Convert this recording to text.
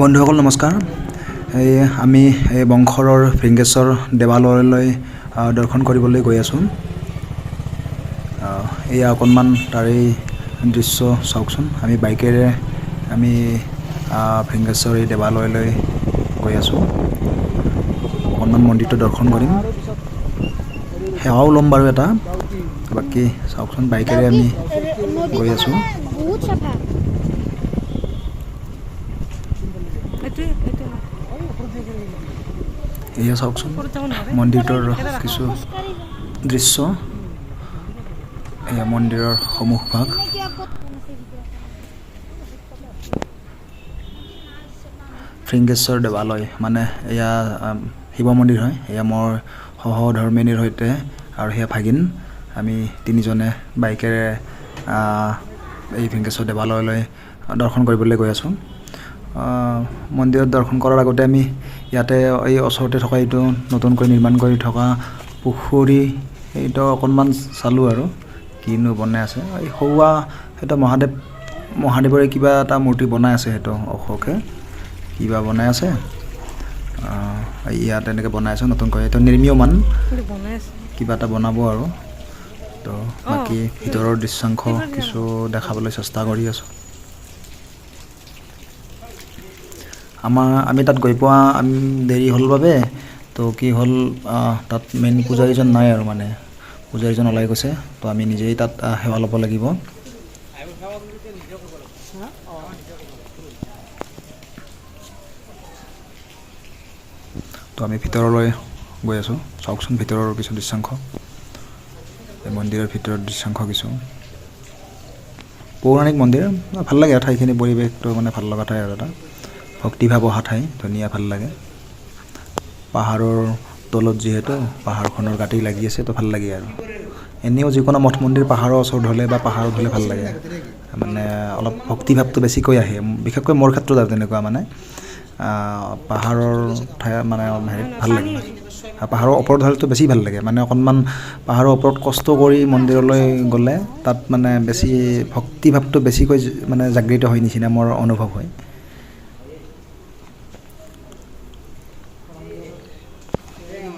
বন্ধুসকল নমস্কাৰ। আমি বংশৰৰ ভৃংগেশ্বৰ দেৱালয়লৈ দৰ্শন কৰিবলৈ গৈ আছোঁ। এয়া অকণমান তাৰেই দৃশ্য চাওকচোন। আমি বাইকেৰে আমি ভৃংগেশ্বৰ এই দেৱালয়লৈ গৈ আছোঁ। অকণমান মন্দিৰটো দৰ্শন কৰিম, সেৱাও ল'ম বাৰু এটা। বাকী চাওকচোন, বাইকেৰে আমি গৈ আছোঁ। এয়া চাওকচোন মন্দিৰটোৰ কিছু দৃশ্য। এয়া মন্দিৰৰ সন্মুখভাগ। ভৃংগেশ্বৰ দেৱালয় মানে এয়া শিৱ মন্দিৰ হয়। এয়া মোৰ সহধৰ্মিনীৰ সৈতে আৰু সেয়া ভাগিন, আমি তিনিজনে বাইকেৰে এই ভৃংগেশ্বৰ দেৱালয়লৈ দৰ্শন কৰিবলৈ গৈ আছোঁ। মন্দিৰত দৰ্শন কৰাৰ আগতে আমি ইয়াতে এই ওচৰতে থকা এইটো নতুনকৈ নিৰ্মাণ কৰি থকা পুখুৰী এইটো অকণমান চালোঁ আৰু কিনো বনাই আছে। এই সৌৱা সেইটো মহাদেৱৰে কিবা এটা মূৰ্তি বনাই আছে, সেইটো ওখকৈ কিবা বনাই আছে। ইয়াত এনেকৈ বনাই আছে নতুনকৈ, এইটো নিৰ্মীয়মান কিবা এটা বনাব আৰু। তো বাকী ভিতৰৰ দৃশ্যাংশ কিছু দেখাবলৈ চেষ্টা কৰি আছোঁ। আমি তাত গৈ পোৱা দেৰি হ'ল বাবে তো কি হ'ল, তাত মেইন পূজাৰীজন নাই আৰু, মানে পূজাৰীজন ওলাই গৈছে। তো আমি নিজেই তাত সেৱা ল'ব লাগিব। তো আমি ভিতৰলৈ গৈ আছোঁ। চাওকচোন ভিতৰৰ কিছু দৃশ্যাংশ, এই মন্দিৰৰ ভিতৰৰ দৃশ্যাংশ কিছু। পৌৰাণিক মন্দিৰ, ভাল লাগে ঠাইখিনি, পৰিৱেশটো মানে ভাল লগা ঠাই আৰু এটা ভক্তিভাৱ অহা ঠাই, ধুনীয়া, ভাল লাগে। পাহাৰৰ তলত যিহেতু পাহাৰখনৰ গাঁতি লাগি আছে, তো ভাল লাগে আৰু। এনেও যিকোনো মঠ মন্দিৰ পাহাৰৰ ওচৰত হ'লে বা পাহাৰত হ'লে ভাল লাগে, মানে অলপ ভক্তিভাৱটো বেছিকৈ আহে। বিশেষকৈ মোৰ ক্ষেত্ৰত আৰু তেনেকুৱা, মানে পাহাৰৰ ঠাই মানে হেৰিত ভাল লাগে। পাহাৰৰ ওপৰত হ'লেতো বেছি ভাল লাগে, মানে অকণমান পাহাৰৰ ওপৰত কষ্ট কৰি মন্দিৰলৈ গ'লে তাত মানে বেছি ভক্তিভাৱটো বেছিকৈ মানে জাগৃত হয় নিচিনা মোৰ অনুভৱ হয়।